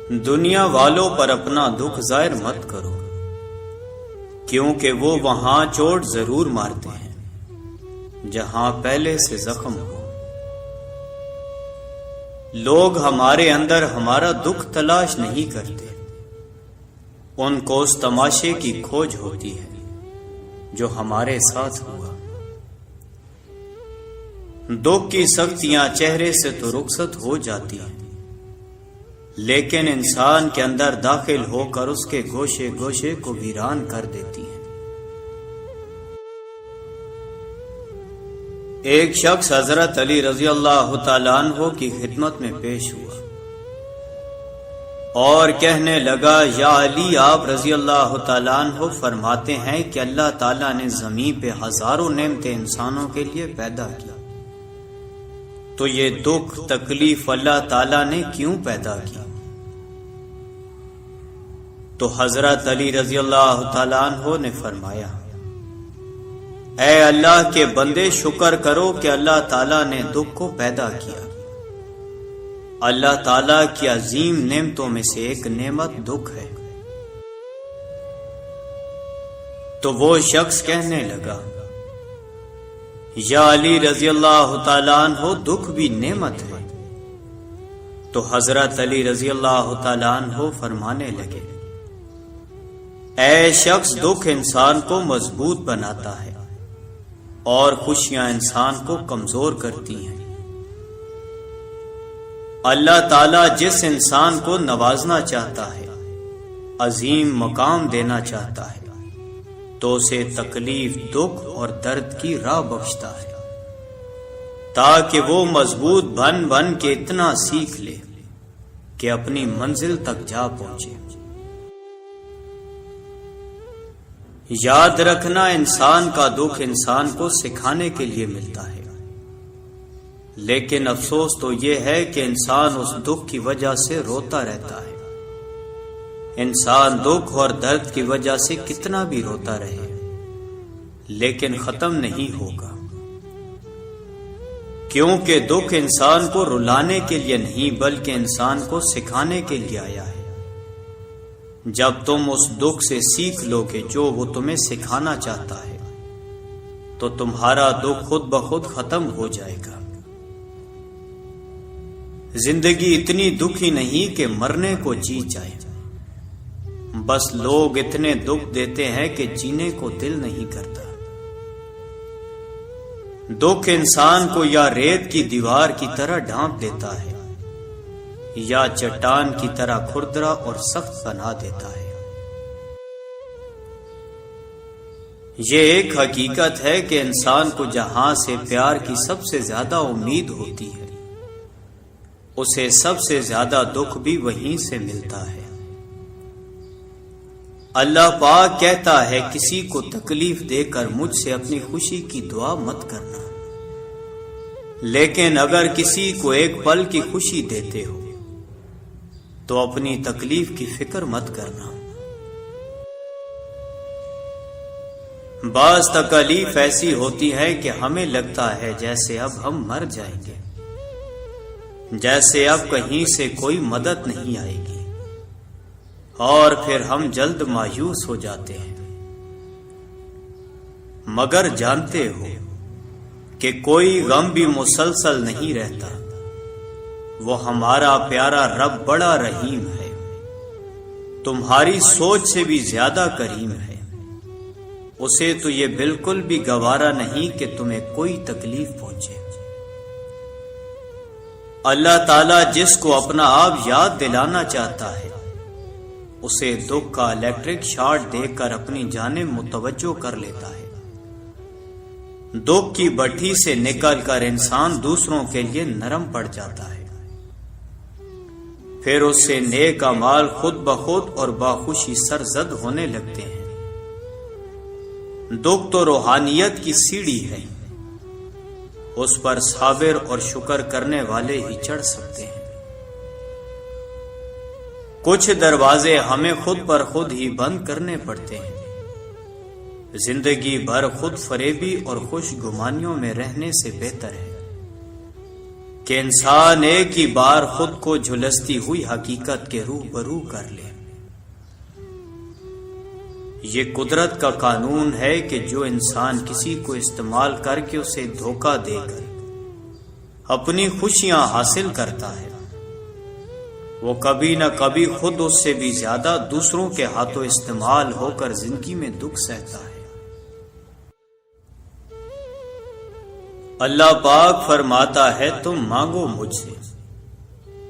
دنیا والوں پر اپنا دکھ ظاہر مت کرو، کیونکہ وہ وہاں چوٹ ضرور مارتے ہیں جہاں پہلے سے زخم ہو۔ لوگ ہمارے اندر ہمارا دکھ تلاش نہیں کرتے، ان کو اس تماشے کی کھوج ہوتی ہے جو ہمارے ساتھ ہوا۔ دکھ کی سختیاں چہرے سے تو رخصت ہو جاتی ہیں، لیکن انسان کے اندر داخل ہو کر اس کے گوشے گوشے کو ویران کر دیتی ہیں۔ ایک شخص حضرت علی رضی اللہ تعالیٰ عنہ کی خدمت میں پیش ہوا اور کہنے لگا، یا علی، آپ رضی اللہ تعالیٰ عنہ فرماتے ہیں کہ اللہ تعالیٰ نے زمین پہ ہزاروں نعمتیں انسانوں کے لیے پیدا کی، تو یہ دکھ تکلیف اللہ تعالیٰ نے کیوں پیدا کی؟ تو حضرت علی رضی اللہ تعالیٰ عنہ نے فرمایا، اے اللہ کے بندے، شکر کرو کہ اللہ تعالیٰ نے دکھ کو پیدا کیا۔ اللہ تعالیٰ کی عظیم نعمتوں میں سے ایک نعمت دکھ ہے۔ تو وہ شخص کہنے لگا، یا علی رضی اللہ تعالیٰ عنہ، دکھ بھی نعمت ہے۔ تو حضرت علی رضی اللہ تعالیٰ عنہ فرمانے لگے، اے شخص، دکھ انسان کو مضبوط بناتا ہے اور خوشیاں انسان کو کمزور کرتی ہیں۔ اللہ تعالیٰ جس انسان کو نوازنا چاہتا ہے، عظیم مقام دینا چاہتا ہے، تو اسے تکلیف، دکھ اور درد کی راہ بخشتا ہے، تاکہ وہ مضبوط بن بن کے اتنا سیکھ لے کہ اپنی منزل تک جا پہنچے۔ یاد رکھنا، انسان کا دکھ انسان کو سکھانے کے لیے ملتا ہے، لیکن افسوس تو یہ ہے کہ انسان اس دکھ کی وجہ سے روتا رہتا ہے۔ انسان دکھ اور درد کی وجہ سے کتنا بھی روتا رہے، لیکن ختم نہیں ہوگا، کیونکہ دکھ انسان کو رلانے کے لیے نہیں بلکہ انسان کو سکھانے کے لیے آیا ہے۔ جب تم اس دکھ سے سیکھ لو گے جو وہ تمہیں سکھانا چاہتا ہے، تو تمہارا دکھ خود بخود ختم ہو جائے گا۔ زندگی اتنی دکھی نہیں کہ مرنے کو جی جائے، بس لوگ اتنے دکھ دیتے ہیں کہ جینے کو دل نہیں کرتا۔ دکھ انسان کو یا ریت کی دیوار کی طرح ڈھانپ دیتا ہے یا چٹان کی طرح کھردرا اور سخت بنا دیتا ہے۔ یہ ایک حقیقت ہے کہ انسان کو جہاں سے پیار کی سب سے زیادہ امید ہوتی ہے، اسے سب سے زیادہ دکھ بھی وہیں سے ملتا ہے۔ اللہ پاک کہتا ہے، کسی کو تکلیف دے کر مجھ سے اپنی خوشی کی دعا مت کرنا، لیکن اگر کسی کو ایک پل کی خوشی دیتے ہو تو اپنی تکلیف کی فکر مت کرنا۔ بعض تکلیف ایسی ہوتی ہے کہ ہمیں لگتا ہے جیسے اب ہم مر جائیں گے، جیسے اب کہیں سے کوئی مدد نہیں آئے گی، اور پھر ہم جلد مایوس ہو جاتے ہیں۔ مگر جانتے ہو کہ کوئی غم بھی مسلسل نہیں رہتا، وہ ہمارا پیارا رب بڑا رحیم ہے، تمہاری سوچ سے بھی زیادہ کریم ہے۔ اسے تو یہ بالکل بھی گوارا نہیں کہ تمہیں کوئی تکلیف پہنچے۔ اللہ تعالیٰ جس کو اپنا آپ یاد دلانا چاہتا ہے، اسے دکھ کا الیکٹرک شارٹ دے کر اپنی جانب متوجہ کر لیتا ہے۔ دکھ کی بھٹی سے نکل کر انسان دوسروں کے لیے نرم پڑ جاتا ہے، پھر اس سے نیک اعمال خود بخود اور باخوشی سرزد ہونے لگتے ہیں۔ دکھ تو روحانیت کی سیڑھی ہے، اس پر صابر اور شکر کرنے والے ہی چڑھ سکتے ہیں۔ کچھ دروازے ہمیں خود پر خود ہی بند کرنے پڑتے ہیں۔ زندگی بھر خود فریبی اور خوش گمانیوں میں رہنے سے بہتر ہے کہ انسان ایک ہی بار خود کو جھلستی ہوئی حقیقت کے روبرو کر لے۔ یہ قدرت کا قانون ہے کہ جو انسان کسی کو استعمال کر کے اسے دھوکہ دے کر اپنی خوشیاں حاصل کرتا ہے، وہ کبھی نہ کبھی خود اس سے بھی زیادہ دوسروں کے ہاتھوں استعمال ہو کر زندگی میں دکھ سہتا ہے۔ اللہ پاک فرماتا ہے تم مانگو مجھ سے،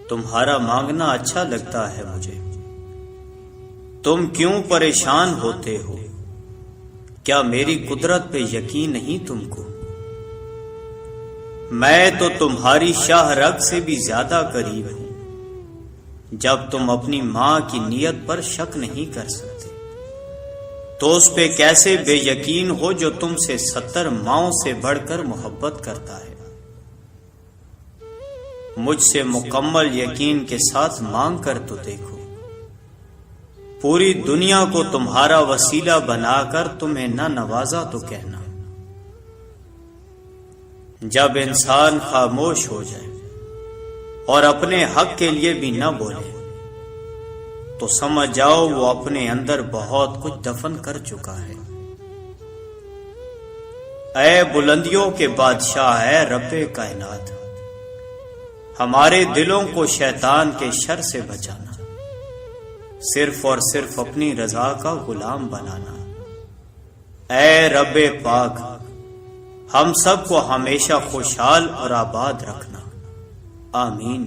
تمہارا مانگنا اچھا لگتا ہے مجھے، تم کیوں پریشان ہوتے ہو؟ کیا میری قدرت پہ یقین نہیں تم کو؟ میں تو تمہاری شاہ رگ سے بھی زیادہ قریب ہوں، جب تم اپنی ماں کی نیت پر شک نہیں کر سکتے تو اس پہ کیسے بے یقین ہو جو تم سے 70 ماؤں سے بڑھ کر محبت کرتا ہے؟ مجھ سے مکمل یقین کے ساتھ مانگ کر تو دیکھو، پوری دنیا کو تمہارا وسیلہ بنا کر تمہیں نہ نوازا تو کہنا۔ جب انسان خاموش ہو جائے اور اپنے حق کے لیے بھی نہ بولے تو سمجھ جاؤ وہ اپنے اندر بہت کچھ دفن کر چکا ہے۔ اے بلندیوں کے بادشاہ، اے رب کائنات، ہمارے دلوں کو شیطان کے شر سے بچانا، صرف اور صرف اپنی رضا کا غلام بنانا۔ اے رب پاک، ہم سب کو ہمیشہ خوشحال اور آباد رکھنا، آمین۔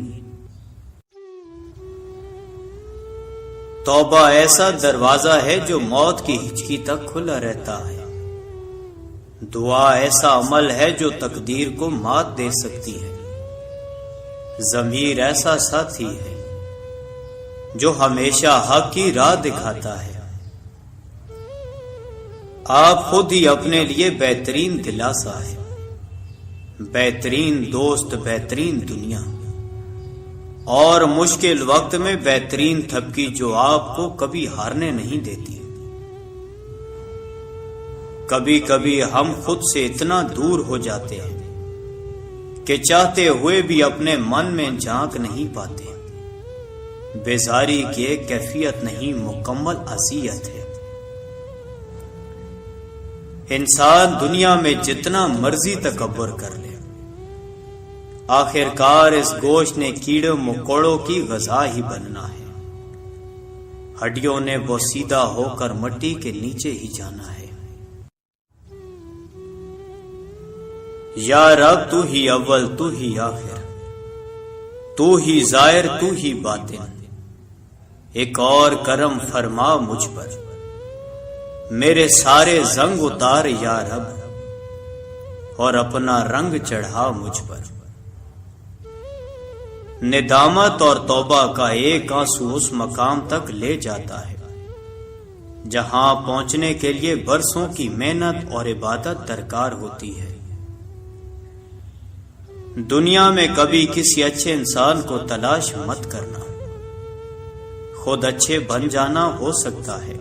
توبہ ایسا دروازہ ہے جو موت کی ہچکی تک کھلا رہتا ہے۔ دعا ایسا عمل ہے جو تقدیر کو مات دے سکتی ہے۔ ضمیر ایسا ساتھی ہے جو ہمیشہ حق کی راہ دکھاتا ہے۔ آپ خود ہی اپنے لیے بہترین دلاسا ہے، بہترین دوست، بہترین دنیا، اور مشکل وقت میں بہترین تھپکی جو آپ کو کبھی ہارنے نہیں دیتی۔ کبھی کبھی ہم خود سے اتنا دور ہو جاتے ہیں کہ چاہتے ہوئے بھی اپنے من میں جھانک نہیں پاتے۔ بیزاری کی ایک کیفیت نہیں، مکمل اذیت ہے۔ انسان دنیا میں جتنا مرضی تکبر کر لے، آخر کار اس گوشت نے کیڑے مکوڑوں کی غذا ہی بننا ہے۔ ہڈیوں نے بوسیدہ ہو کر مٹی کے نیچے ہی جانا ہے۔ یا رب تو ہی اول، تو ہی آخر، تو ہی ظاہر، تو ہی باطن، ایک اور کرم فرما مجھ پر، میرے سارے زنگ اتار یا رب، اور اپنا رنگ چڑھا مجھ پر۔ ندامت اور توبہ کا ایک آنسو اس مقام تک لے جاتا ہے جہاں پہنچنے کے لیے برسوں کی محنت اور عبادت درکار ہوتی ہے۔ دنیا میں کبھی کسی اچھے انسان کو تلاش مت کرنا، خود اچھے بن جانا ہو سکتا ہے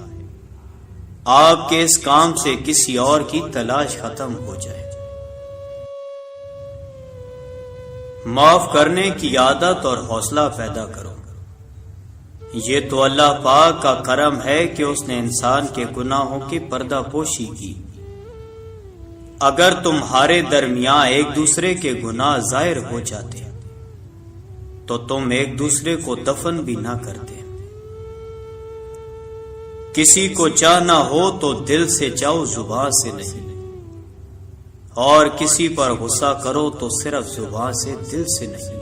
آپ کے اس کام سے کسی اور کی تلاش ختم ہو جائے۔ معاف کرنے کی عادت اور حوصلہ پیدا کرو۔ یہ تو اللہ پاک کا کرم ہے کہ اس نے انسان کے گناہوں کی پردہ پوشی کی۔ اگر تمہارے درمیان ایک دوسرے کے گناہ ظاہر ہو جاتے تو تم ایک دوسرے کو دفن بھی نہ کرتے۔ کسی کو چاہنا ہو تو دل سے چاہو، زبان سے نہیں، اور کسی پر غصہ کرو تو صرف زبان سے، دل سے نہیں۔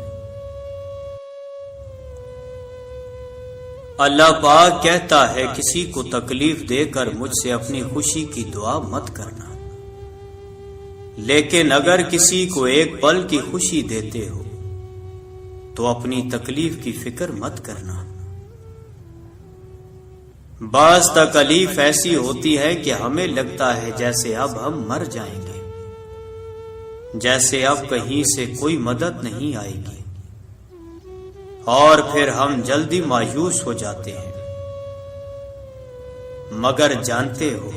اللہ پاک کہتا ہے کسی کو تکلیف دے کر مجھ سے اپنی خوشی کی دعا مت کرنا، لیکن اگر کسی کو ایک پل کی خوشی دیتے ہو تو اپنی تکلیف کی فکر مت کرنا۔ بعض تکلیف ایسی ہوتی ہے کہ ہمیں لگتا ہے جیسے اب ہم مر جائیں گے، جیسے اب کہیں سے کوئی مدد نہیں آئے گی، اور پھر ہم جلدی مایوس ہو جاتے ہیں۔ مگر جانتے ہو